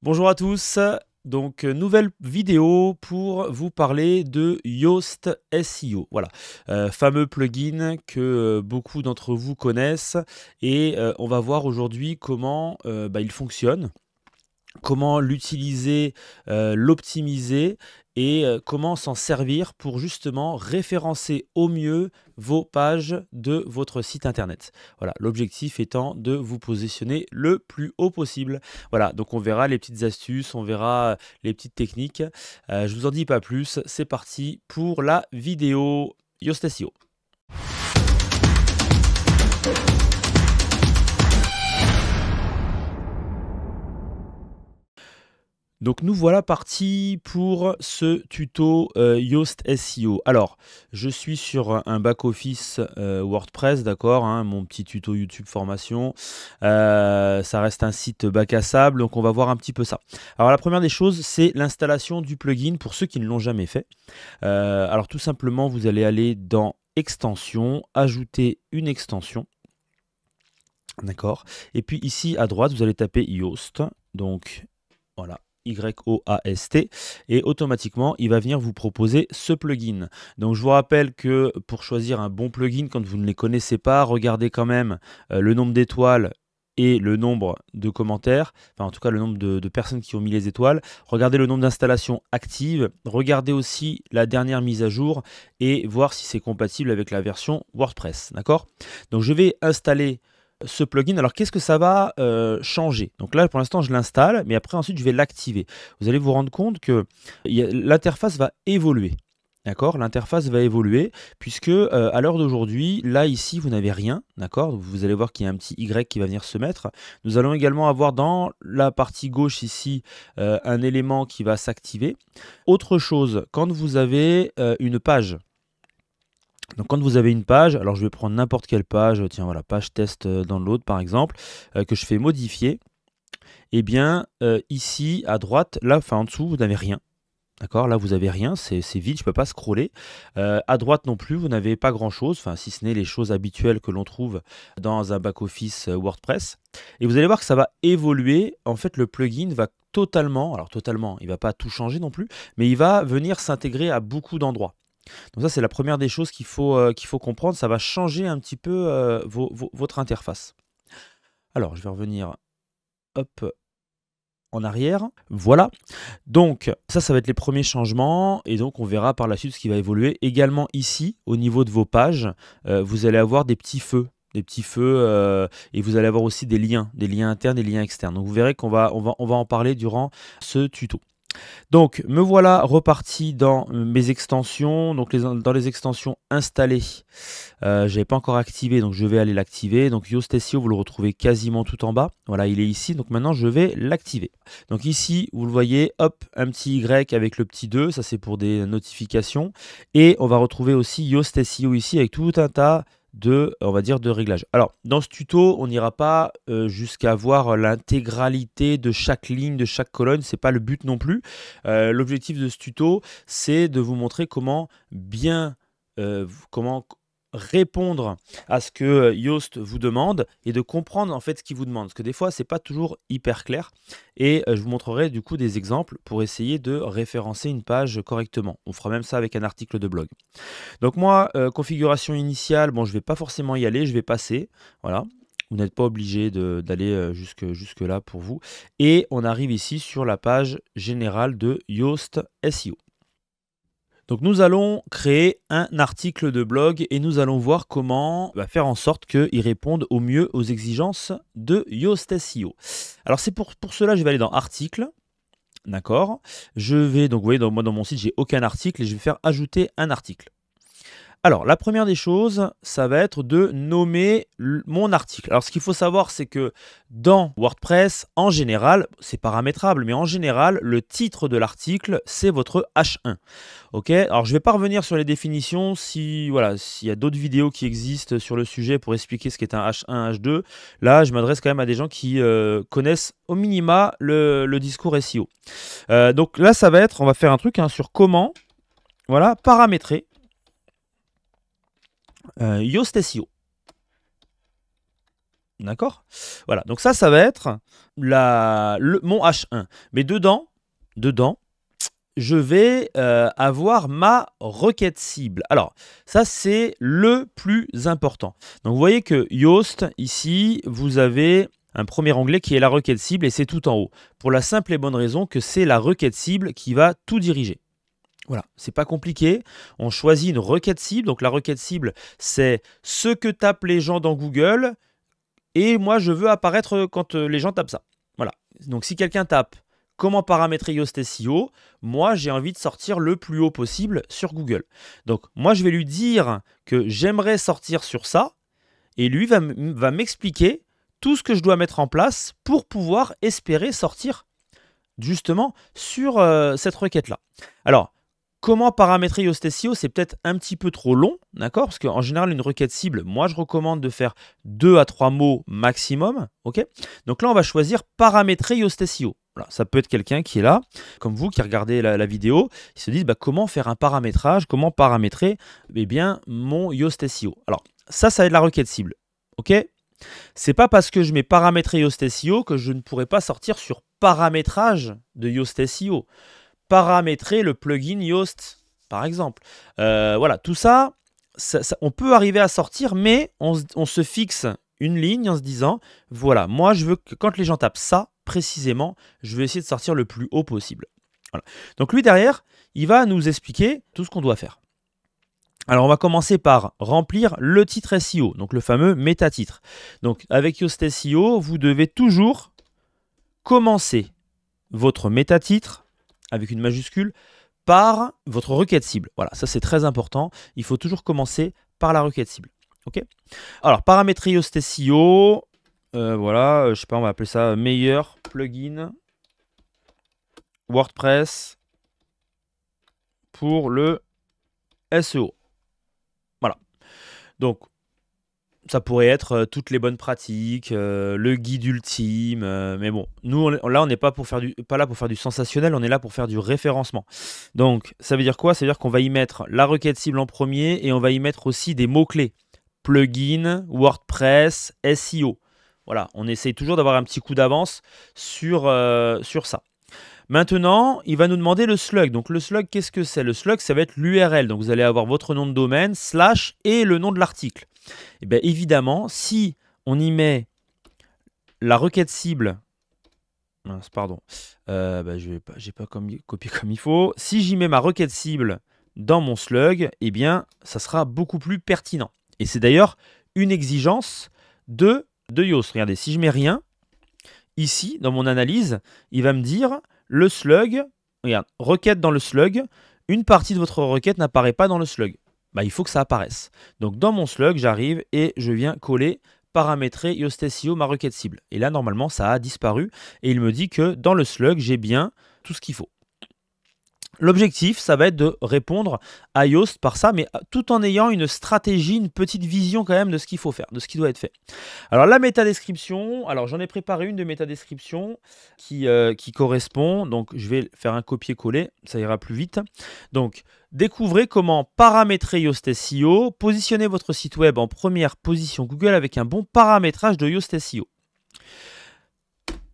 Bonjour à tous, donc nouvelle vidéo pour vous parler de Yoast SEO. Voilà, fameux plugin que beaucoup d'entre vous connaissent et on va voir aujourd'hui comment il fonctionne, comment l'utiliser, l'optimiser et comment s'en servir pour justement référencer au mieux vos pages de votre site internet. Voilà, l'objectif étant de vous positionner le plus haut possible. Voilà, donc on verra les petites astuces, on verra les petites techniques. Je vous en dis pas plus, c'est parti pour la vidéo Yoast SEO. Donc nous voilà partis pour ce tuto Yoast SEO. Alors, je suis sur un back-office WordPress, d'accord, hein, mon petit tuto YouTube formation. Ça reste un site bac à sable, donc on va voir un petit peu ça. Alors la première des choses, c'est l'installation du plugin pour ceux qui ne l'ont jamais fait. Alors tout simplement, vous allez aller dans Extensions, ajouter une extension. D'accord. Et puis ici à droite, vous allez taper Yoast. Donc voilà. Yoast, et automatiquement il va venir vous proposer ce plugin. Donc je vous rappelle que pour choisir un bon plugin, quand vous ne les connaissez pas, regardez quand même le nombre d'étoiles et le nombre de commentaires, enfin en tout cas le nombre de personnes qui ont mis les étoiles. Regardez le nombre d'installations actives, regardez aussi la dernière mise à jour et voir si c'est compatible avec la version WordPress. D'accord? Donc je vais installer ce plugin. Alors qu'est-ce que ça va changer? Donc là pour l'instant je l'installe, mais après ensuite je vais l'activer. Vous allez vous rendre compte que l'interface va évoluer. D'accord? L'interface va évoluer puisque à l'heure d'aujourd'hui, là ici vous n'avez rien. D'accord? Vous allez voir qu'il y a un petit Y qui va venir se mettre. Nous allons également avoir dans la partie gauche ici un élément qui va s'activer. Autre chose, quand vous avez une page. Donc quand vous avez une page, alors je vais prendre n'importe quelle page, tiens voilà, page test download par exemple, que je fais modifier, et bien ici à droite, là, enfin en dessous, vous n'avez rien. D'accord, là vous n'avez rien, c'est vide, je ne peux pas scroller. À droite non plus, vous n'avez pas grand chose, enfin si ce n'est les choses habituelles que l'on trouve dans un back-office WordPress. Et vous allez voir que ça va évoluer. En fait, le plugin va totalement, alors totalement, il ne va pas tout changer non plus, mais il va venir s'intégrer à beaucoup d'endroits. Donc ça, c'est la première des choses qu'il faut comprendre. Ça va changer un petit peu votre interface. Alors, je vais revenir hop, en arrière. Voilà. Donc, ça va être les premiers changements. Et donc, on verra par la suite ce qui va évoluer. Également ici, au niveau de vos pages, vous allez avoir des petits feux. Et vous allez avoir aussi des liens internes, des liens externes. Donc, vous verrez qu'on va en parler durant ce tuto. Donc, me voilà reparti dans mes extensions. Donc, dans les extensions installées, je n'avais pas encore activé, donc je vais aller l'activer. Donc, Yoast SEO, vous le retrouvez quasiment tout en bas. Voilà, il est ici. Donc, maintenant, je vais l'activer. Donc, ici, vous le voyez, hop, un petit Y avec le petit 2. Ça, c'est pour des notifications. Et on va retrouver aussi Yoast SEO ici avec tout un tas on va dire, de réglages. Alors, dans ce tuto, on n'ira pas jusqu'à voir l'intégralité de chaque ligne, de chaque colonne. C'est pas le but non plus. L'objectif de ce tuto, c'est de vous montrer comment comment répondre à ce que Yoast vous demande et de comprendre en fait ce qu'il vous demande. Parce que des fois, c'est pas toujours hyper clair. Et je vous montrerai du coup des exemples pour essayer de référencer une page correctement. On fera même ça avec un article de blog. Donc moi, configuration initiale, bon, je ne vais pas forcément y aller, je vais passer. Voilà. Vous n'êtes pas obligé d'aller jusque là pour vous. Et on arrive ici sur la page générale de Yoast SEO. Donc nous allons créer un article de blog et nous allons voir comment faire en sorte qu'il réponde au mieux aux exigences de Yoast SEO. Alors c'est pour cela, je vais aller dans Articles. D'accord. Je vais, donc vous voyez, moi dans mon site, j'ai aucun article et je vais faire ajouter un article. Alors, la première des choses, ça va être de nommer mon article. Alors, ce qu'il faut savoir, c'est que dans WordPress, en général, c'est paramétrable, mais en général, le titre de l'article, c'est votre H1. Ok. Alors, je ne vais pas revenir sur les définitions. Voilà, s'il y a d'autres vidéos qui existent sur le sujet pour expliquer ce qu'est un H1, H2, là, je m'adresse quand même à des gens qui connaissent au minima le discours SEO. Donc là, on va faire un truc sur comment, voilà, paramétrer Yoast SEO. D'accord? Voilà, donc ça va être mon H1. Mais dedans, je vais avoir ma requête cible. Alors, ça, c'est le plus important. Donc, vous voyez que Yoast, ici, vous avez un premier onglet qui est la requête cible et c'est tout en haut. Pour la simple et bonne raison que c'est la requête cible qui va tout diriger. Voilà, c'est pas compliqué. On choisit une requête cible. Donc, la requête cible, c'est ce que tapent les gens dans Google. Et moi, je veux apparaître quand les gens tapent ça. Voilà. Donc, si quelqu'un tape comment paramétrer Yoast SEO, moi, j'ai envie de sortir le plus haut possible sur Google. Donc, moi, je vais lui dire que j'aimerais sortir sur ça. Et lui va m'expliquer tout ce que je dois mettre en place pour pouvoir espérer sortir justement sur cette requête-là. Alors, comment paramétrer Yoast SEO, c'est peut-être un petit peu trop long, d'accord? Parce qu'en général, une requête cible, moi, je recommande de faire 2 à 3 mots maximum, ok? Donc là, on va choisir paramétrer Yoast SEO. Voilà, ça peut être quelqu'un qui est là, comme vous, qui regardez la vidéo, ils se disent comment faire un paramétrage, comment paramétrer mon Yoast SEO. Alors, ça va être la requête cible, ok? C'est pas parce que je mets paramétrer Yoast SEO que je ne pourrai pas sortir sur paramétrage de Yoast SEO. Paramétrer le plugin Yoast, par exemple. Voilà, tout ça, on peut arriver à sortir, mais on se fixe une ligne en se disant, voilà, moi je veux que quand les gens tapent ça, précisément, je vais essayer de sortir le plus haut possible. Voilà. Donc lui derrière, il va nous expliquer tout ce qu'on doit faire. Alors on va commencer par remplir le titre SEO, donc le fameux métatitre. Donc avec Yoast SEO, vous devez toujours commencer votre métatitre avec une majuscule par votre requête cible. Voilà, ça c'est très important. Il faut toujours commencer par la requête cible. Ok. Alors paramétrer Yoast SEO, voilà, je sais pas, on va appeler ça meilleur plugin WordPress pour le SEO. Voilà. Donc ça pourrait être toutes les bonnes pratiques, le guide ultime, mais bon, nous là on n'est pas là pour faire du sensationnel, on est là pour faire du référencement. Donc ça veut dire quoi? Ça veut dire qu'on va y mettre la requête cible en premier et on va y mettre aussi des mots-clés. Plugin, WordPress, SEO. Voilà, on essaye toujours d'avoir un petit coup d'avance sur ça. Maintenant, il va nous demander le slug. Donc le slug, qu'est-ce que c'est? Le slug, ça va être l'URL. Donc vous allez avoir votre nom de domaine, / et le nom de l'article. Et bien évidemment, si on y met la requête cible, pardon, je n'ai pas copié comme il faut. Si j'y mets ma requête cible dans mon slug, eh bien, ça sera beaucoup plus pertinent. Et c'est d'ailleurs une exigence de Yoast. Regardez, si je mets rien, ici, dans mon analyse, il va me dire le slug, regarde, requête dans le slug, une partie de votre requête n'apparaît pas dans le slug. Il faut que ça apparaisse. Donc dans mon slug, j'arrive et je viens coller, paramétrer Yoast SEO, ma requête cible. Et là, normalement, ça a disparu. Et il me dit que dans le slug, j'ai bien tout ce qu'il faut. L'objectif, ça va être de répondre à Yoast par ça, mais tout en ayant une stratégie, une petite vision quand même de ce qu'il faut faire, de ce qui doit être fait. Alors la métadescription, alors j'en ai préparé une de métadescription qui correspond, donc je vais faire un copier-coller, ça ira plus vite. Donc découvrez comment paramétrer Yoast SEO, positionnez votre site web en première position Google avec un bon paramétrage de Yoast SEO.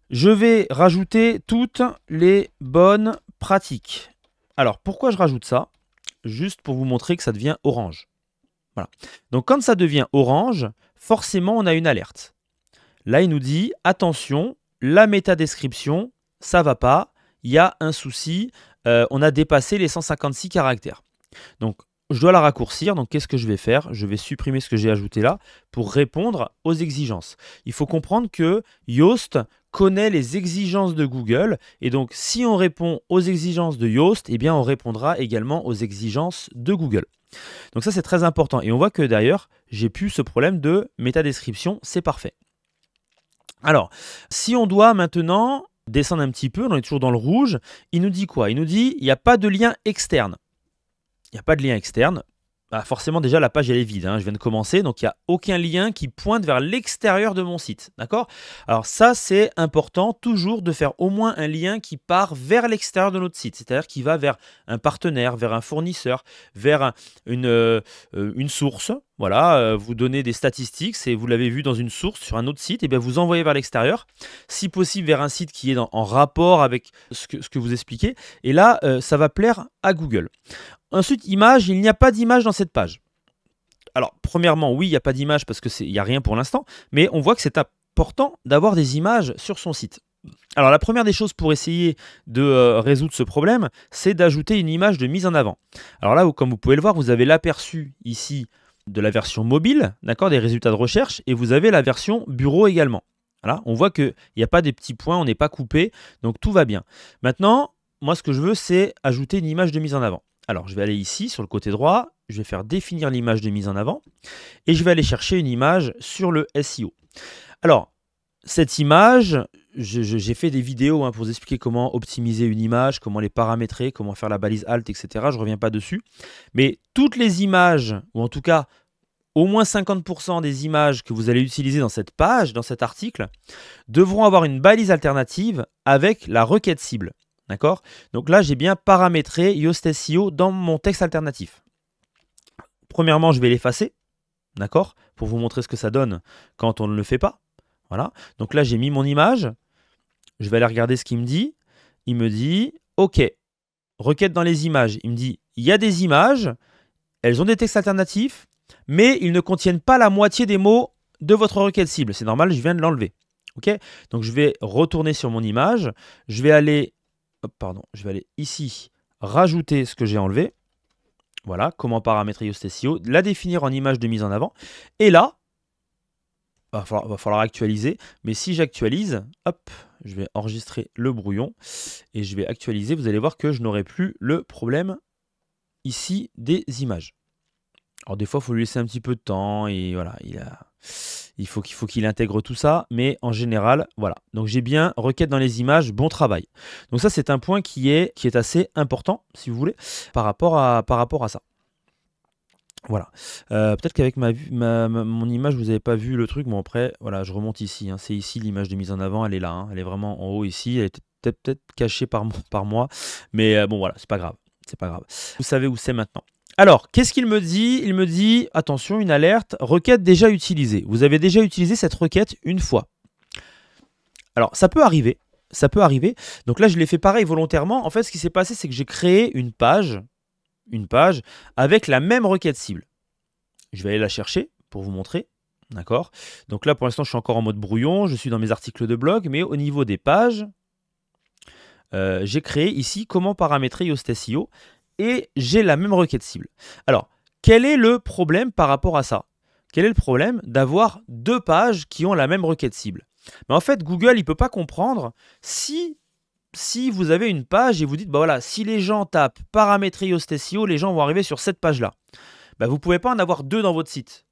Je vais rajouter toutes les bonnes pratiques. Alors, pourquoi je rajoute ça? Juste pour vous montrer que ça devient orange. Voilà. Donc, quand ça devient orange, forcément, on a une alerte. Là, il nous dit, attention, la métadescription, ça ne va pas, il y a un souci, on a dépassé les 156 caractères. Donc, je dois la raccourcir. Donc, qu'est-ce que je vais faire? Je vais supprimer ce que j'ai ajouté là pour répondre aux exigences. Il faut comprendre que Yoast connaît les exigences de Google. Et donc, si on répond aux exigences de Yoast, eh bien, on répondra également aux exigences de Google. Donc ça, c'est très important. Et on voit que d'ailleurs, j'ai plus ce problème de métadescription. C'est parfait. Alors, si on doit maintenant descendre un petit peu, on est toujours dans le rouge, il nous dit quoi? Il nous dit, il n'y a pas de lien externe. Il n'y a pas de lien externe. Forcément, déjà, la page, elle est vide. Je viens de commencer, donc il n'y a aucun lien qui pointe vers l'extérieur de mon site. D'accord? Alors ça, c'est important, toujours de faire au moins un lien qui part vers l'extérieur de notre site. C'est-à-dire qui va vers un partenaire, vers un fournisseur, vers une source. voilà, vous donnez des statistiques, et vous l'avez vu dans une source sur un autre site, et bien vous envoyez vers l'extérieur, si possible vers un site qui est en rapport avec ce que vous expliquez, et là, ça va plaire à Google. Ensuite, image, il n'y a pas d'image dans cette page. Alors, premièrement, oui, il n'y a pas d'image parce qu'il n'y a rien pour l'instant, mais on voit que c'est important d'avoir des images sur son site. Alors, la première des choses pour essayer de résoudre ce problème, c'est d'ajouter une image de mise en avant. Alors là, comme vous pouvez le voir, vous avez l'aperçu ici de la version mobile, d'accord, des résultats de recherche, et vous avez la version bureau également. Voilà, on voit qu'il n'y a pas des petits points, on n'est pas coupé, donc tout va bien. Maintenant, moi, ce que je veux, c'est ajouter une image de mise en avant. Alors, je vais aller ici, sur le côté droit, je vais faire définir l'image de mise en avant, et je vais aller chercher une image sur le SEO. Alors, cette image, j'ai fait des vidéos pour vous expliquer comment optimiser une image, comment les paramétrer, comment faire la balise alt, etc. Je ne reviens pas dessus. Mais toutes les images, ou en tout cas au moins 50% des images que vous allez utiliser dans cette page, dans cet article, devront avoir une balise alternative avec la requête cible. D'accord? Donc là, j'ai bien paramétré Yoast SEO dans mon texte alternatif. Premièrement, je vais l'effacer, d'accord? Pour vous montrer ce que ça donne quand on ne le fait pas. Voilà. Donc là, j'ai mis mon image. Je vais aller regarder ce qu'il me dit. Il me dit, OK, requête dans les images. Il me dit, il y a des images, elles ont des textes alternatifs, mais ils ne contiennent pas la moitié des mots de votre requête cible. C'est normal, je viens de l'enlever. OK? Donc je vais retourner sur mon image. Je vais aller ici, rajouter ce que j'ai enlevé. Voilà, comment paramétrer Yoast SEO, la définir en image de mise en avant. Et là, va falloir actualiser. Mais si j'actualise, hop, je vais enregistrer le brouillon et je vais actualiser. Vous allez voir que je n'aurai plus le problème ici des images. Alors des fois, il faut lui laisser un petit peu de temps et voilà, il faut qu'il intègre tout ça. Mais en général, voilà. Donc j'ai bien requête dans les images, bon travail. Donc ça, c'est un point qui est assez important, si vous voulez, par rapport à ça. Voilà. Peut-être qu'avec mon image, vous n'avez pas vu le truc. Bon, après, voilà, je remonte ici. C'est ici l'image de mise en avant. Elle est là. Elle est vraiment en haut ici. Elle est peut-être cachée par moi. Mais bon, voilà, c'est pas grave. C'est pas grave. Vous savez où c'est maintenant. Alors, qu'est-ce qu'il me dit? Il me dit, attention, une alerte, requête déjà utilisée. Vous avez déjà utilisé cette requête une fois. Alors, ça peut arriver. Ça peut arriver. Donc là, je l'ai fait pareil volontairement. En fait, ce qui s'est passé, c'est que j'ai créé une page avec la même requête cible. Je vais aller la chercher pour vous montrer. D'accord? Donc là, pour l'instant, je suis encore en mode brouillon. Je suis dans mes articles de blog. Mais au niveau des pages, j'ai créé ici comment paramétrer Yoast SEO. Et j'ai la même requête cible. Alors, quel est le problème par rapport à ça? Quel est le problème d'avoir deux pages qui ont la même requête cible? Mais en fait, Google, il ne peut pas comprendre si vous avez une page et vous dites, bah voilà, si les gens tapent paramétrer Yoast SEO, les gens vont arriver sur cette page-là. Bah, vous ne pouvez pas en avoir deux dans votre site.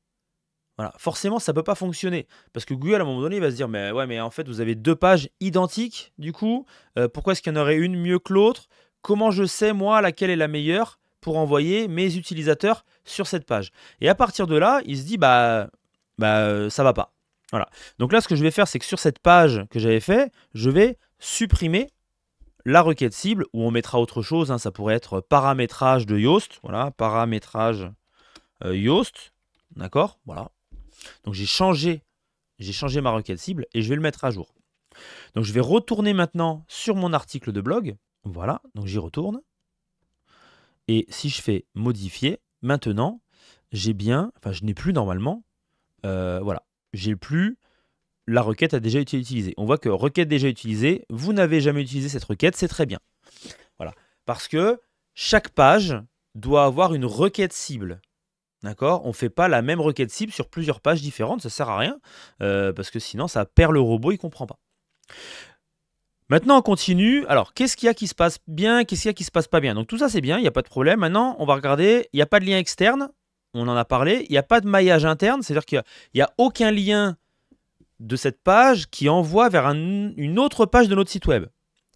Voilà, forcément, ça ne peut pas fonctionner. Parce que Google, à un moment donné, il va se dire, mais ouais, mais en fait, vous avez deux pages identiques, du coup, pourquoi est-ce qu'il y en aurait une mieux que l'autre? Comment je sais, moi, laquelle est la meilleure pour envoyer mes utilisateurs sur cette page? Et à partir de là, il se dit, ça va pas. Voilà. Donc là, ce que je vais faire, c'est que sur cette page que j'avais fait, je vais supprimer la requête cible où on mettra autre chose. Ça pourrait être paramétrage de Yoast. Voilà, paramétrage Yoast. D'accord? Voilà. Donc j'ai changé ma requête cible et je vais le mettre à jour. Donc je vais retourner maintenant sur mon article de blog. Voilà, donc j'y retourne. Et si je fais modifier, maintenant, je n'ai plus normalement, voilà, j'ai plus la requête a déjà été utilisée. On voit que requête déjà utilisée, vous n'avez jamais utilisé cette requête, c'est très bien. Voilà, parce que chaque page doit avoir une requête cible. D'accord? On ne fait pas la même requête cible sur plusieurs pages différentes, ça ne sert à rien, parce que sinon ça perd le robot, il ne comprend pas. Maintenant, on continue. Alors, qu'est-ce qu'il y a qui se passe bien? Qu'est-ce qu'il y a qui se passe pas bien? Donc, tout ça, c'est bien. Il n'y a pas de problème. Maintenant, on va regarder. Il n'y a pas de lien externe. On en a parlé. Il n'y a pas de maillage interne. C'est-à-dire qu'il n'y a aucun lien de cette page qui envoie vers une autre page de notre site web.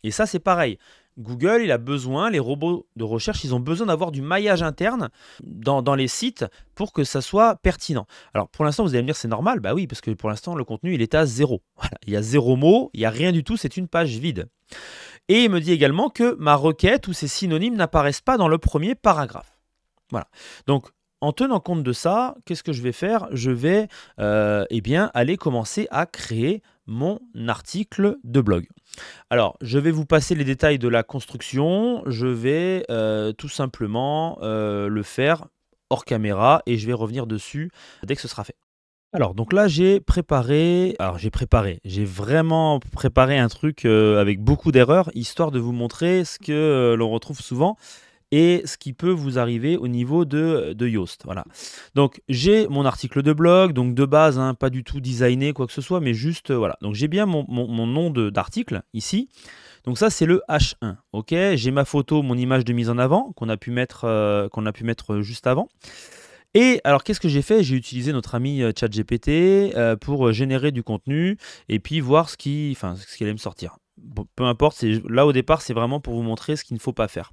Et ça, c'est pareil. Google, il a besoin, les robots de recherche, ils ont besoin d'avoir du maillage interne dans les sites pour que ça soit pertinent. Alors pour l'instant, vous allez me dire c'est normal. Bah oui, parce que pour l'instant, le contenu, il est à 0. Voilà. Il y a 0 mot, il n'y a rien du tout, c'est une page vide. Et il me dit également que ma requête ou ses synonymes n'apparaissent pas dans le premier paragraphe. Voilà. Donc en tenant compte de ça, qu'est-ce que je vais faire? Je vais eh bien, aller commencer à créer mon article de blog. Alors, je vais vous passer les détails de la construction. Je vais tout simplement le faire hors caméra et je vais revenir dessus dès que ce sera fait. Alors, donc là, j'ai vraiment préparé un truc avec beaucoup d'erreurs, histoire de vous montrer ce que l'on retrouve souvent et ce qui peut vous arriver au niveau de Yoast. Voilà. Donc, j'ai mon article de blog, donc de base, hein, pas du tout designé, quoi que ce soit, mais juste, voilà. Donc, j'ai bien mon nom d'article ici. Donc ça, c'est le H1. Ok, j'ai ma photo, mon image de mise en avant qu'on a pu mettre juste avant. Et alors, qu'est-ce que j'ai fait? J'ai utilisé notre ami ChatGPT pour générer du contenu et puis voir ce qui allait me sortir. Bon, peu importe, là au départ, c'est vraiment pour vous montrer ce qu'il ne faut pas faire.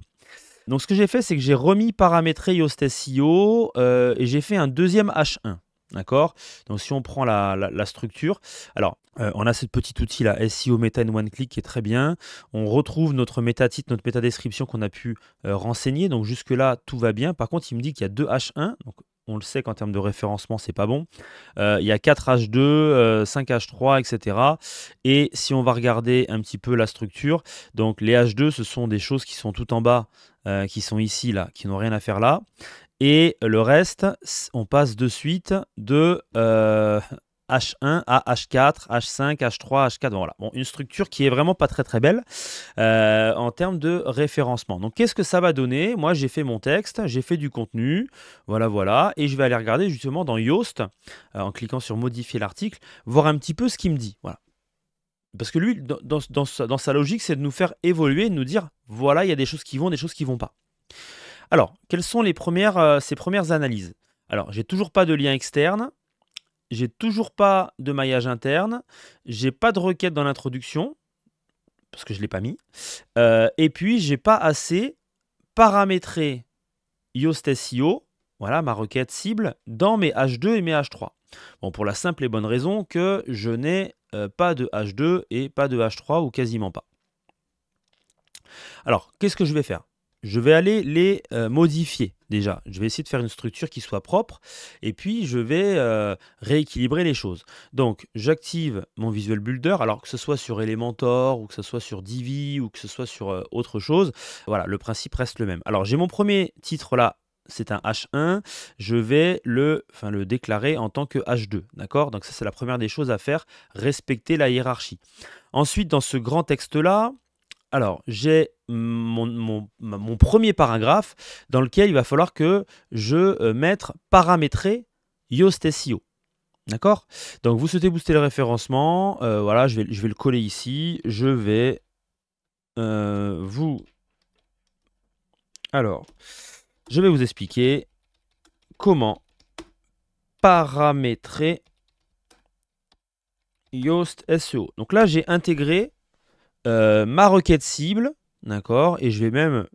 Donc, ce que j'ai fait, c'est que j'ai remis paramétrer Yoast SEO et j'ai fait un deuxième H1. D'accord? Donc, si on prend la structure, alors, on a ce petit outil là, SEO Meta in One Click qui est très bien. On retrouve notre méta-titre, notre méta-description qu'on a pu renseigner. Donc, jusque-là, tout va bien. Par contre, il me dit qu'il y a deux H1. Donc, on le sait qu'en termes de référencement, c'est pas bon. Il y a 4 H2, 5 H3, etc. Et si on va regarder un petit peu la structure, donc les H2, ce sont des choses qui sont tout en bas, qui sont ici, là, qui n'ont rien à faire là. Et le reste, on passe de suite de H1 à H4, H5, H3, H4. Voilà. Bon, une structure qui est vraiment pas très très belle en termes de référencement. Donc, qu'est-ce que ça va donner? Moi, j'ai fait mon texte, j'ai fait du contenu, voilà, et je vais aller regarder justement dans Yoast, en cliquant sur modifier l'article, voir un petit peu ce qu'il me dit. Voilà. Parce que lui, dans sa logique, c'est de nous faire évoluer, de nous dire, voilà, il y a des choses qui vont, des choses qui vont pas. Alors, quelles sont ces premières analyses? Alors, j'ai toujours pas de lien externe, j'ai toujours pas de maillage interne, j'ai pas de requête dans l'introduction, parce que je ne l'ai pas mis, et puis j'ai pas assez paramétré Yoast SEO, voilà ma requête cible, dans mes H2 et mes H3. Bon, pour la simple et bonne raison que je n'ai pas de H2 et pas de H3 ou quasiment pas. Alors, qu'est-ce que je vais faire? Je vais aller les modifier déjà. Je vais essayer de faire une structure qui soit propre et puis je vais rééquilibrer les choses. Donc, j'active mon Visual Builder, alors que ce soit sur Elementor ou que ce soit sur Divi ou que ce soit sur autre chose. Voilà, le principe reste le même. Alors, j'ai mon premier titre là, c'est un H1. Je vais le déclarer en tant que H2. D'accord? Donc, ça, c'est la première des choses à faire, respecter la hiérarchie. Ensuite, dans ce grand texte-là, alors, j'ai mon premier paragraphe dans lequel il va falloir que je mette paramétrer Yoast SEO. D'accord? Donc, vous souhaitez booster le référencement. Voilà, je vais le coller ici. Je vais vous expliquer comment paramétrer Yoast SEO. Donc là, j'ai intégré ma requête cible, d'accord, et je vais même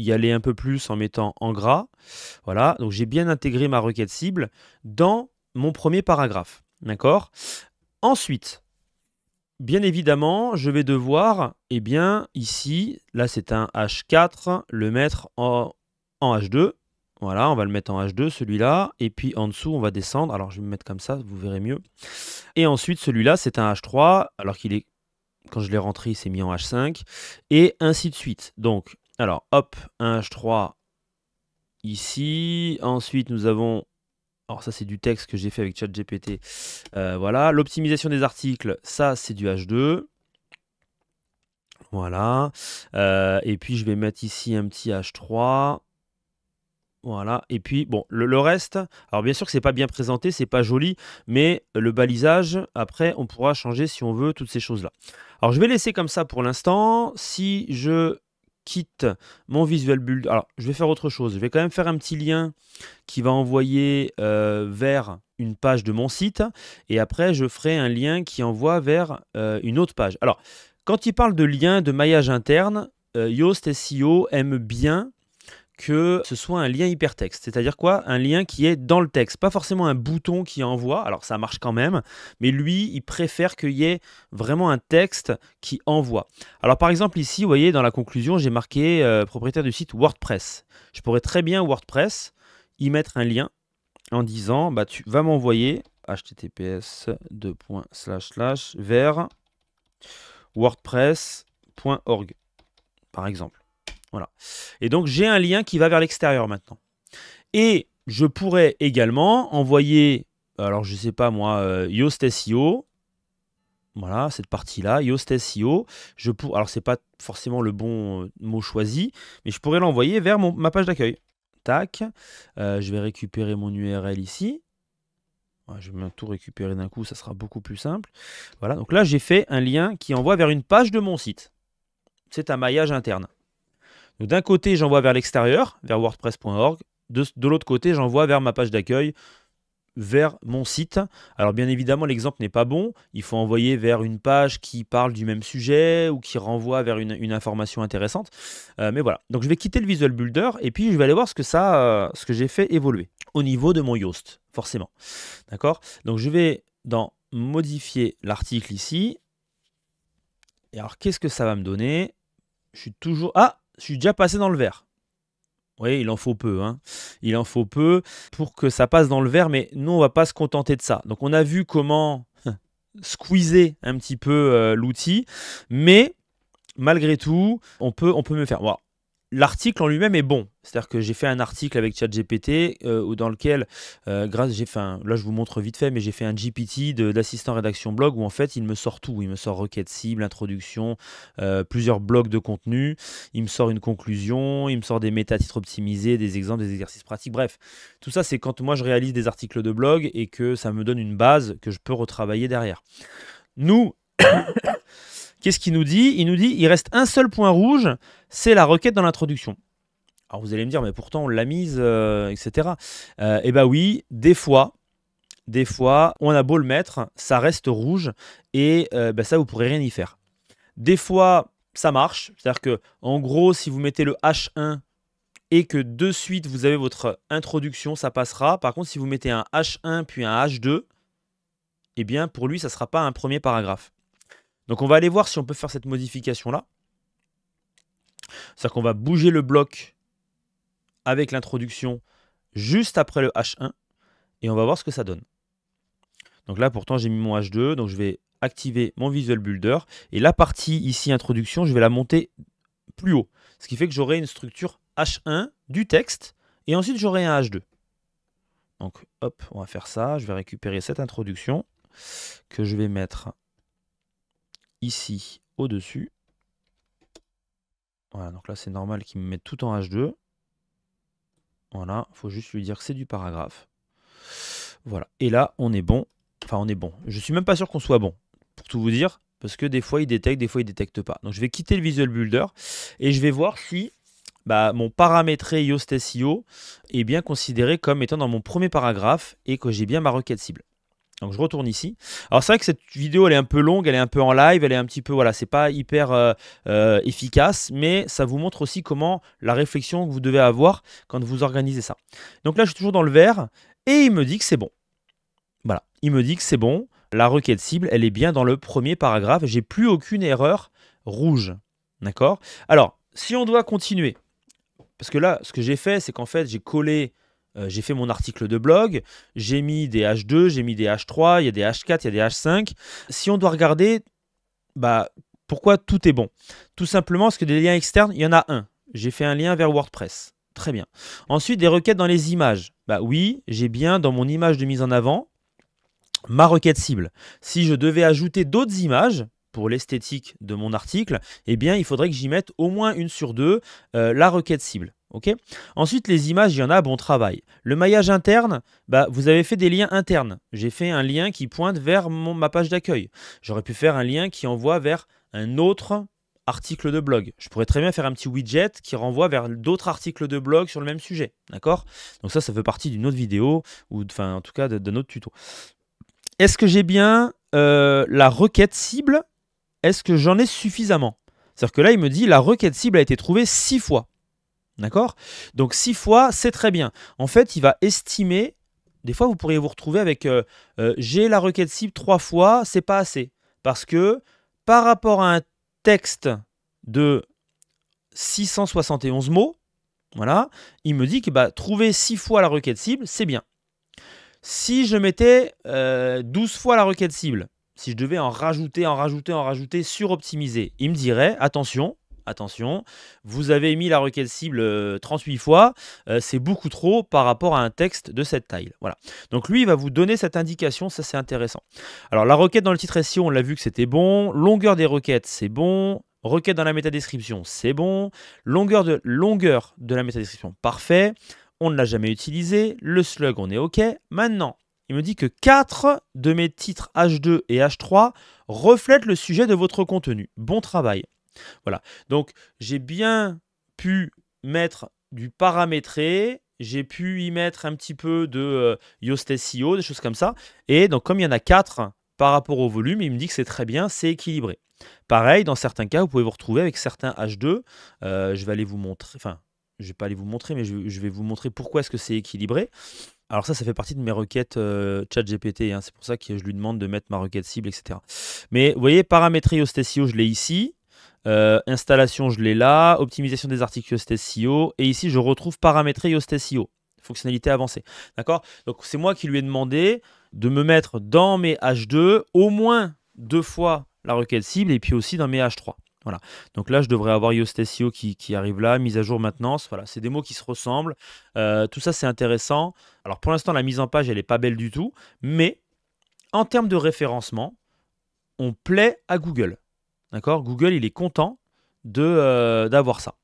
y aller un peu plus en mettant en gras. Voilà, donc j'ai bien intégré ma requête cible dans mon premier paragraphe, d'accord. Ensuite, bien évidemment, je vais devoir, eh bien, ici, là c'est un H4, le mettre en H2. Voilà, on va le mettre en H2, celui-là. Et puis en dessous, on va descendre. Alors, je vais me mettre comme ça, vous verrez mieux. Et ensuite, celui-là, c'est un H3, alors qu'il est... Quand je l'ai rentré, il s'est mis en H5, et ainsi de suite. Donc, alors, hop, un H3 ici. Ensuite, nous avons, alors ça c'est du texte que j'ai fait avec ChatGPT. Voilà, l'optimisation des articles, ça c'est du H2. Voilà. Et puis, je vais mettre ici un petit H3. Voilà, et puis bon, le reste, alors bien sûr que c'est pas bien présenté, c'est pas joli, mais le balisage, après, on pourra changer si on veut toutes ces choses-là. Alors je vais laisser comme ça pour l'instant. Si je quitte mon Visual Builder, alors je vais faire autre chose. Je vais quand même faire un petit lien qui va envoyer vers une page de mon site, et après je ferai un lien qui envoie vers une autre page. Alors, quand il parle de lien de maillage interne, Yoast SEO aime bien que ce soit un lien hypertexte. C'est-à-dire quoi? Un lien qui est dans le texte. Pas forcément un bouton qui envoie, alors ça marche quand même, mais lui, il préfère qu'il y ait vraiment un texte qui envoie. Alors par exemple ici, vous voyez, dans la conclusion, j'ai marqué propriétaire du site WordPress. Je pourrais très bien WordPress, y mettre un lien en disant bah, tu vas m'envoyer https vers wordpress.org par exemple. Voilà. Et donc j'ai un lien qui va vers l'extérieur maintenant. Et je pourrais également envoyer, alors je sais pas moi, Yoast SEO. Voilà, cette partie-là, Yoast SEO. Alors, c'est pas forcément le bon mot choisi, mais je pourrais l'envoyer vers ma page d'accueil. Tac. Je vais récupérer mon URL ici. Ouais, je vais bien tout récupérer d'un coup, ça sera beaucoup plus simple. Voilà, donc là, j'ai fait un lien qui envoie vers une page de mon site. C'est un maillage interne. Donc, d'un côté, j'envoie vers l'extérieur, vers wordpress.org. De l'autre côté, j'envoie vers ma page d'accueil, vers mon site. Alors bien évidemment, l'exemple n'est pas bon. Il faut envoyer vers une page qui parle du même sujet ou qui renvoie vers une information intéressante. Mais voilà. Donc je vais quitter le Visual Builder et puis je vais aller voir ce que j'ai fait évoluer au niveau de mon Yoast, forcément. D'accord? Donc je vais dans modifier l'article ici. Et alors qu'est-ce que ça va me donner? Je suis déjà passé dans le vert. Oui, il en faut peu, hein. Il en faut peu pour que ça passe dans le vert, mais nous, on va pas se contenter de ça. Donc, on a vu comment squeezer un petit peu l'outil, mais malgré tout, on peut mieux faire. Bon, l'article en lui-même est bon. C'est-à-dire que j'ai fait un article avec ChatGPT dans lequel, là je vous montre vite fait, mais j'ai fait un GPT d'assistant rédaction blog où en fait il me sort tout. Il me sort requête cible, introduction, plusieurs blocs de contenu, il me sort une conclusion, il me sort des métatitres optimisés, des exemples, des exercices pratiques. Bref, tout ça c'est quand moi je réalise des articles de blog et que ça me donne une base que je peux retravailler derrière. Nous, qu'est-ce qu'il nous dit? Il nous dit il reste un seul point rouge, c'est la requête dans l'introduction. Alors vous allez me dire, mais pourtant on l'a mise, etc. Eh bien oui, des fois, on a beau le mettre, ça reste rouge et ça, vous ne pourrez rien y faire. Des fois, ça marche. C'est-à-dire que, en gros, si vous mettez le H1 et que de suite vous avez votre introduction, ça passera. Par contre, si vous mettez un H1 puis un H2, eh bien pour lui, ça ne sera pas un premier paragraphe. Donc on va aller voir si on peut faire cette modification-là. C'est-à-dire qu'on va bouger le bloc avec l'introduction juste après le H1 et on va voir ce que ça donne. Donc là, pourtant, j'ai mis mon H2, donc je vais activer mon Visual Builder et la partie ici introduction, je vais la monter plus haut. Ce qui fait que j'aurai une structure H1 du texte et ensuite j'aurai un H2. Donc hop, on va faire ça. Je vais récupérer cette introduction que je vais mettre ici au-dessus. Voilà, donc là c'est normal qu'il me mette tout en H2. Voilà, il faut juste lui dire que c'est du paragraphe. Voilà, et là on est bon. Enfin on est bon. Je suis même pas sûr qu'on soit bon, pour tout vous dire, parce que des fois il détecte, des fois il détecte pas. Donc je vais quitter le Visual Builder et je vais voir si mon paramétré Yoast SEO est bien considéré comme étant dans mon premier paragraphe et que j'ai bien ma requête cible. Donc je retourne ici. Alors c'est vrai que cette vidéo elle est un peu longue, elle est un peu en live, elle est un petit peu, voilà, c'est pas hyper efficace, mais ça vous montre aussi comment la réflexion que vous devez avoir quand vous organisez ça. Donc là je suis toujours dans le vert et il me dit que c'est bon. Voilà, il me dit que c'est bon. La requête cible, elle est bien dans le premier paragraphe. J'ai plus aucune erreur rouge. D'accord? Alors, si on doit continuer, parce que là, ce que j'ai fait, c'est qu'en fait, j'ai collé, j'ai fait mon article de blog, j'ai mis des H2, j'ai mis des H3, il y a des H4, il y a des H5. Si on doit regarder, pourquoi tout est bon? Tout simplement parce que des liens externes, il y en a un. J'ai fait un lien vers WordPress. Très bien. Ensuite, des requêtes dans les images. Oui, j'ai bien dans mon image de mise en avant ma requête cible. Si je devais ajouter d'autres images pour l'esthétique de mon article, eh bien, il faudrait que j'y mette au moins une sur deux la requête cible. Okay. Ensuite, les images, il y en a, bon travail. Le maillage interne, vous avez fait des liens internes. J'ai fait un lien qui pointe vers ma page d'accueil. J'aurais pu faire un lien qui envoie vers un autre article de blog. Je pourrais très bien faire un petit widget qui renvoie vers d'autres articles de blog sur le même sujet. D'accord? Donc ça fait partie d'une autre vidéo, ou enfin en tout cas d'un autre tuto. Est-ce que j'ai bien la requête cible? Est-ce que j'en ai suffisamment? C'est-à-dire que là, il me dit la requête cible a été trouvée 6 fois. D'accord? Donc 6 fois, c'est très bien. En fait, il va estimer, des fois vous pourriez vous retrouver avec j'ai la requête cible 3 fois, c'est pas assez. Parce que par rapport à un texte de 671 mots, voilà, il me dit que bah, trouver 6 fois la requête cible, c'est bien. Si je mettais 12 fois la requête cible, si je devais en rajouter, suroptimiser, il me dirait, attention, vous avez mis la requête cible 38 fois, c'est beaucoup trop par rapport à un texte de cette taille. Voilà. Donc lui, il va vous donner cette indication, ça c'est intéressant. Alors la requête dans le titre SEO, on l'a vu que c'était bon. Longueur des requêtes, c'est bon. Requête dans la métadescription, c'est bon. Longueur de la métadescription, parfait. On ne l'a jamais utilisé. Le slug, on est OK. Maintenant, il me dit que 4 de mes titres H2 et H3 reflètent le sujet de votre contenu. Bon travail. Voilà. Donc, j'ai bien pu mettre du paramétré. J'ai pu y mettre un petit peu de Yoast SEO, des choses comme ça. Et donc, comme il y en a 4 par rapport au volume, il me dit que c'est très bien, c'est équilibré. Pareil, dans certains cas, vous pouvez vous retrouver avec certains H2. Je vais aller vous montrer, enfin, je ne vais pas aller vous montrer, mais je vais vous montrer pourquoi est-ce que c'est équilibré. Alors ça fait partie de mes requêtes ChatGPT, hein, c'est pour ça que je lui demande de mettre ma requête cible, etc. Mais vous voyez, paramétrer Yoast SEO, je l'ai ici. Installation, je l'ai là. Optimisation des articles Yoast SEO. Et ici, je retrouve paramétrer Yoast SEO. Fonctionnalité avancée. D'accord? Donc c'est moi qui lui ai demandé de me mettre dans mes H2 au moins 2 fois la requête cible et puis aussi dans mes H3. Voilà. Donc là, je devrais avoir Yoast SEO qui arrive là, mise à jour maintenance. Voilà, c'est des mots qui se ressemblent. Tout ça, c'est intéressant. Alors pour l'instant, la mise en page, elle n'est pas belle du tout. Mais en termes de référencement, on plaît à Google. D'accord? Google, il est content d'avoir ça.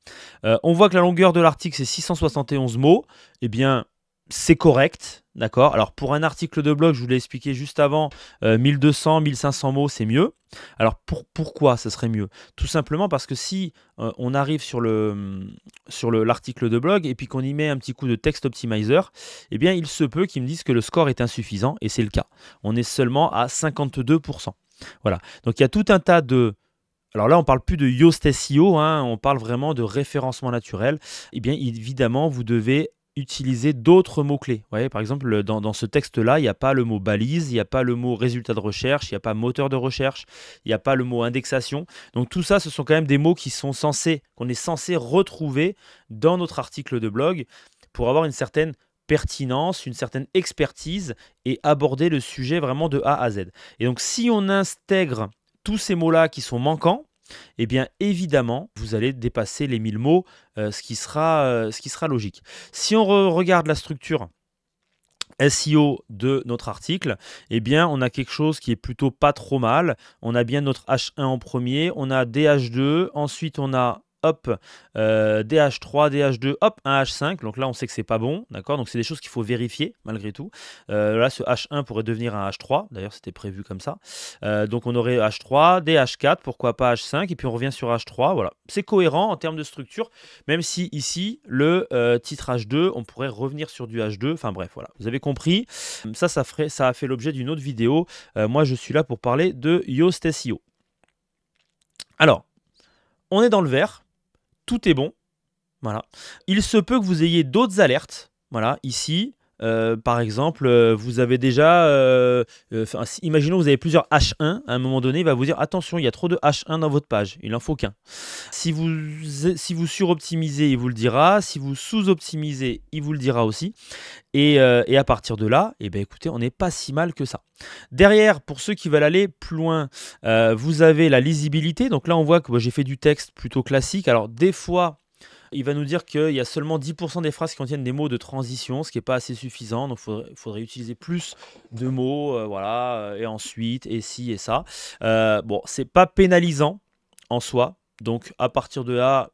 On voit que la longueur de l'article, c'est 671 mots. Eh bien, c'est correct. D'accord? Alors, pour un article de blog, je vous l'ai expliqué juste avant, 1200, 1500 mots, c'est mieux. Alors, pourquoi ça serait mieux? Tout simplement parce que si on arrive sur l'article de blog et puis qu'on y met un petit coup de text optimizer, eh bien, il se peut qu'ils me disent que le score est insuffisant et c'est le cas. On est seulement à 52%. Voilà. Donc, il y a tout un tas de... Alors là, on ne parle plus de Yoast SEO, hein, on parle vraiment de référencement naturel. Eh bien, évidemment, vous devez utiliser d'autres mots-clés. Vous voyez, par exemple, dans ce texte-là, il n'y a pas le mot balise, il n'y a pas le mot résultat de recherche, il n'y a pas moteur de recherche, il n'y a pas le mot indexation. Donc tout ça, ce sont quand même des mots qu'on est censé retrouver dans notre article de blog pour avoir une certaine pertinence, une certaine expertise et aborder le sujet vraiment de A à Z. Et donc si on intègre tous ces mots-là qui sont manquants, eh bien évidemment, vous allez dépasser les 1000 mots, ce qui sera logique. Si on regarde la structure SEO de notre article, eh bien on a quelque chose qui est plutôt pas trop mal. On a bien notre H1 en premier, on a DH2, ensuite on a hop, DH3, DH2, hop, un H5. Donc là, on sait que c'est pas bon, d'accord? Donc c'est des choses qu'il faut vérifier malgré tout. Là, ce H1 pourrait devenir un H3. D'ailleurs, c'était prévu comme ça. Donc on aurait H3, DH4, pourquoi pas H5, et puis on revient sur H3. Voilà, c'est cohérent en termes de structure, même si ici, le titre H2, on pourrait revenir sur du H2. Enfin bref, voilà, vous avez compris. Ça a fait l'objet d'une autre vidéo. Moi, je suis là pour parler de Yoast SEO. Alors, on est dans le vert. Tout est bon. Voilà. Il se peut que vous ayez d'autres alertes. Voilà, ici, par exemple, vous avez déjà... imaginons que vous avez plusieurs H1. À un moment donné, il va vous dire attention, il y a trop de H1 dans votre page. Il n'en faut qu'un. Si vous suroptimisez, il vous le dira. Si vous sous-optimisez, il vous le dira aussi. Et à partir de là, eh bien, écoutez, on n'est pas si mal que ça. Derrière, pour ceux qui veulent aller plus loin, vous avez la lisibilité. Donc là, on voit que j'ai fait du texte plutôt classique. Alors, des fois, il va nous dire qu'il y a seulement 10% des phrases qui contiennent des mots de transition, ce qui n'est pas assez suffisant. Donc, il faudrait utiliser plus de mots, voilà, et ensuite, et ci, et ça. Bon, c'est pas pénalisant en soi. Donc, à partir de là,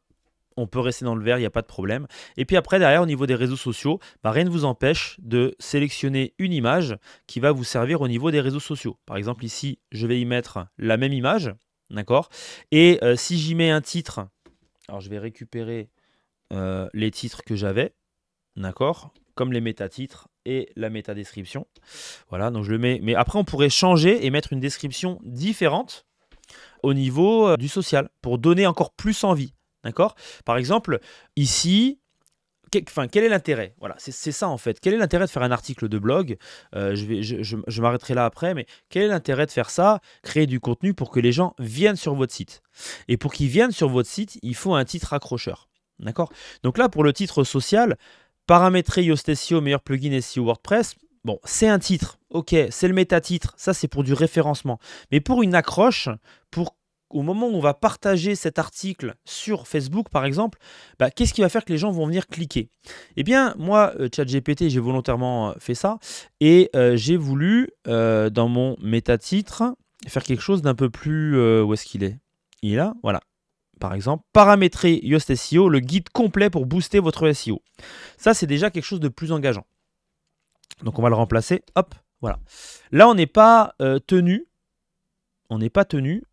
on peut rester dans le vert, il n'y a pas de problème. Et puis après, derrière, au niveau des réseaux sociaux, rien ne vous empêche de sélectionner une image qui va vous servir au niveau des réseaux sociaux. Par exemple, ici, je vais y mettre la même image, d'accord? Et si j'y mets un titre, alors je vais récupérer les titres que j'avais, d'accord? Comme les métatitres et la métadescription. Voilà, donc je le mets. Mais après, on pourrait changer et mettre une description différente au niveau du social pour donner encore plus envie. D'accord? Par exemple, ici, quel est l'intérêt? Voilà, c'est ça en fait. Quel est l'intérêt de faire un article de blog? Je m'arrêterai là après, mais quel est l'intérêt de faire ça? Créer du contenu pour que les gens viennent sur votre site. Et pour qu'ils viennent sur votre site, il faut un titre accrocheur. D'accord? Donc là, pour le titre social, paramétrer Yoast SEO, meilleur plugin SEO WordPress, bon, c'est un titre, ok, c'est le méta-titre, ça c'est pour du référencement. Mais pour une accroche, au moment où on va partager cet article sur Facebook par exemple, bah, qu'est-ce qui va faire que les gens vont venir cliquer? Eh bien, moi, ChatGPT, j'ai volontairement fait ça et j'ai voulu, dans mon méta-titre, faire quelque chose d'un peu plus... où est-ce qu'il est? Il est là, voilà. Par exemple, paramétrer Yoast SEO, le guide complet pour booster votre SEO. Ça, c'est déjà quelque chose de plus engageant. Donc, on va le remplacer. Hop, voilà. Là, on n'est pas tenu,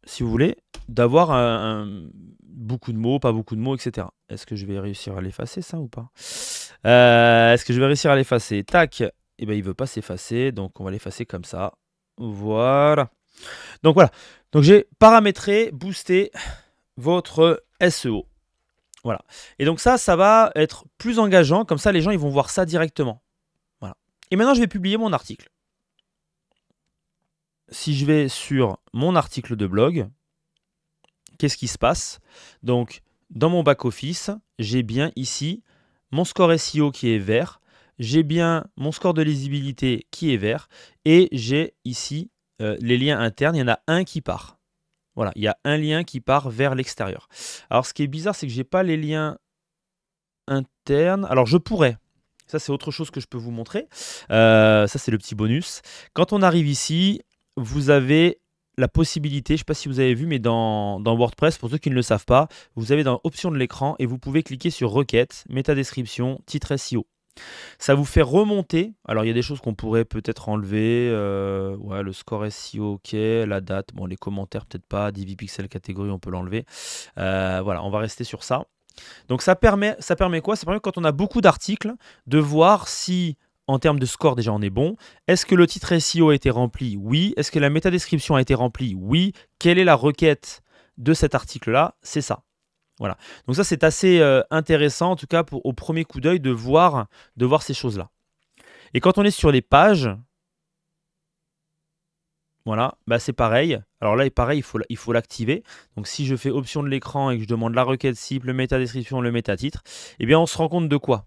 si vous voulez, d'avoir beaucoup de mots, pas beaucoup de mots, etc. Est-ce que je vais réussir à l'effacer, ça, ou pas? Est-ce que je vais réussir à l'effacer? Tac. Eh bien, il ne veut pas s'effacer, donc on va l'effacer comme ça. Voilà. Donc, voilà. Donc, j'ai paramétré, boosté votre SEO. Voilà. Et donc ça va être plus engageant. Comme ça, les gens ils vont voir ça directement. Voilà. Et maintenant, je vais publier mon article. Si je vais sur mon article de blog, qu'est-ce qui se passe? Donc, dans mon back-office, j'ai bien ici mon score SEO qui est vert. J'ai bien mon score de lisibilité qui est vert. Et j'ai ici les liens internes. Il y en a un qui part. Voilà, il y a un lien qui part vers l'extérieur. Alors, ce qui est bizarre, c'est que je n'ai pas les liens internes. Alors, je pourrais. Ça, c'est autre chose que je peux vous montrer. Ça, c'est le petit bonus. Quand on arrive ici, vous avez la possibilité, je ne sais pas si vous avez vu, mais dans WordPress, pour ceux qui ne le savent pas, vous avez dans Options de l'écran et vous pouvez cliquer sur Requête, Métadescription, Titre SEO. Ça vous fait remonter. Alors, il y a des choses qu'on pourrait peut-être enlever. Ouais, le score SEO, ok. La date, bon, les commentaires, peut-être pas. Divi pixel catégorie, on peut l'enlever. Voilà, on va rester sur ça. Donc, ça permet quoi? Ça permet, quand on a beaucoup d'articles, de voir si, en termes de score, déjà, on est bon. Est-ce que le titre SEO a été rempli? Oui. Est-ce que la métadescription a été remplie? Oui. Quelle est la requête de cet article-là? C'est ça. Voilà. Donc ça, c'est assez intéressant, en tout cas au premier coup d'œil, de voir ces choses-là. Et quand on est sur les pages, voilà, bah c'est pareil. Alors là, pareil, il faut l'activer. Donc si je fais option de l'écran et que je demande la requête cible, le métadescription, le métatitre, eh bien on se rend compte de quoi?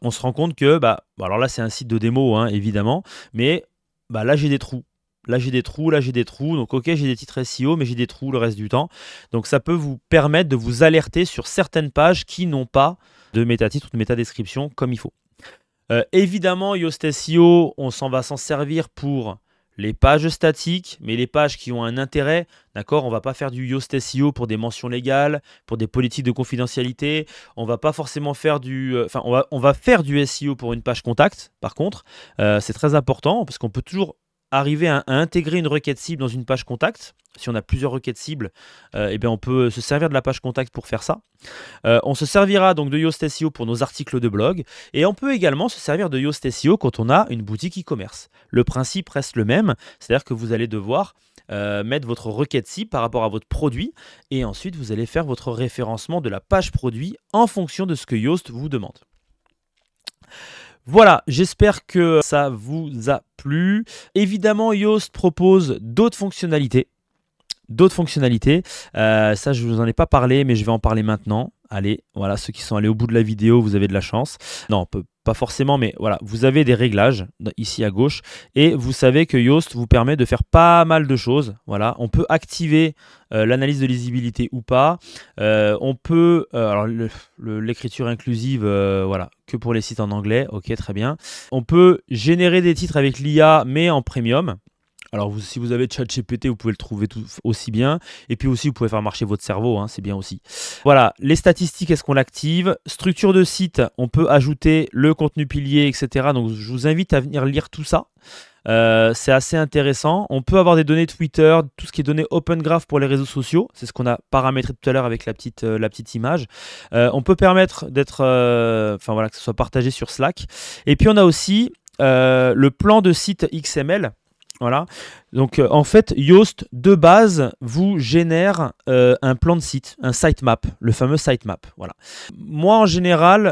On se rend compte que, alors là, c'est un site de démo, hein, évidemment, mais là, j'ai des trous. Là, j'ai des trous, là, j'ai des trous. Donc, ok, j'ai des titres SEO, mais j'ai des trous le reste du temps. Donc, ça peut vous permettre de vous alerter sur certaines pages qui n'ont pas de métatitre ou de métadescription comme il faut. Évidemment, Yoast SEO, on va s'en servir pour les pages statiques, mais les pages qui ont un intérêt, d'accord? On ne va pas faire du Yoast SEO pour des mentions légales, pour des politiques de confidentialité. On ne va pas forcément faire on va faire du SEO pour une page contact, par contre. C'est très important parce qu'on peut toujours arriver à intégrer une requête cible dans une page contact. Si on a plusieurs requêtes cibles, eh bien on peut se servir de la page contact pour faire ça. On se servira donc de Yoast SEO pour nos articles de blog et on peut également se servir de Yoast SEO quand on a une boutique e-commerce. Le principe reste le même, c'est-à-dire que vous allez devoir mettre votre requête cible par rapport à votre produit et ensuite vous allez faire votre référencement de la page produit en fonction de ce que Yoast vous demande. Voilà, j'espère que ça vous a plu. Évidemment, Yoast propose d'autres fonctionnalités. Ça, je ne vous en ai pas parlé, mais je vais en parler maintenant. Allez, voilà, ceux qui sont allés au bout de la vidéo, vous avez de la chance. Non, pas forcément, mais voilà, vous avez des réglages ici à gauche. Et vous savez que Yoast vous permet de faire pas mal de choses. Voilà, on peut activer l'analyse de lisibilité ou pas. On peut, alors l'écriture inclusive, voilà, que pour les sites en anglais. Ok, très bien. On peut générer des titres avec l'IA, mais en premium. Alors, si vous avez ChatGPT, vous pouvez le trouver aussi bien. Et puis aussi, vous pouvez faire marcher votre cerveau, hein, c'est bien aussi. Voilà, les statistiques, est-ce qu'on l'active? Structure de site, on peut ajouter le contenu pilier, etc. Donc, je vous invite à venir lire tout ça. C'est assez intéressant. On peut avoir des données Twitter, tout ce qui est données Open Graph pour les réseaux sociaux. C'est ce qu'on a paramétré tout à l'heure avec la petite image. On peut permettre d'être, voilà, que ce soit partagé sur Slack. Et puis, on a aussi le plan de site XML. Voilà, donc en fait, Yoast de base vous génère un plan de site, un sitemap, le fameux sitemap. Voilà. Moi en général,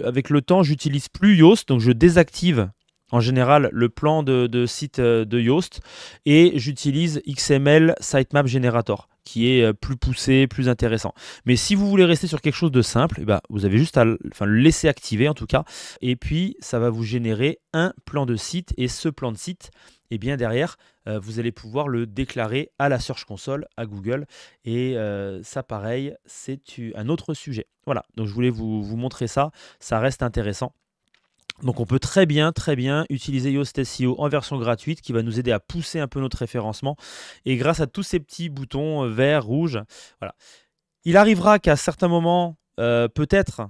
avec le temps, j'utilise plus Yoast, donc je désactive en général le plan de site de Yoast et j'utilise XML Sitemap Generator. qui est plus poussé, plus intéressant. Mais si vous voulez rester sur quelque chose de simple, eh ben, vous avez juste à le laisser activer en tout cas. Et puis, ça va vous générer un plan de site. Et ce plan de site, et bien derrière, vous allez pouvoir le déclarer à la Search Console, à Google. Et ça, pareil, c'est un autre sujet. Voilà, donc je voulais vous montrer ça. Ça reste intéressant. Donc on peut très bien utiliser Yoast SEO en version gratuite qui va nous aider à pousser un peu notre référencement. Et grâce à tous ces petits boutons verts, rouges, voilà. Il arrivera qu'à certains moments, peut-être,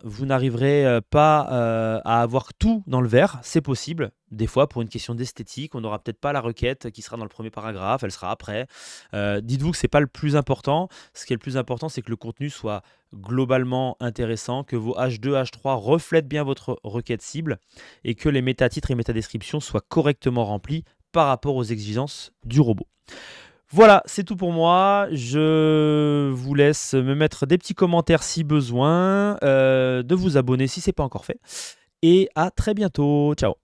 vous n'arriverez pas à avoir tout dans le vert. C'est possible. Des fois, pour une question d'esthétique, on n'aura peut-être pas la requête qui sera dans le premier paragraphe, elle sera après. Dites-vous que ce n'est pas le plus important. Ce qui est le plus important, c'est que le contenu soit globalement intéressant, que vos H2, H3 reflètent bien votre requête cible et que les métatitres et métadescriptions soient correctement remplis par rapport aux exigences du robot. Voilà, c'est tout pour moi. Je vous laisse me mettre des petits commentaires si besoin, de vous abonner si ce n'est pas encore fait. Et à très bientôt. Ciao.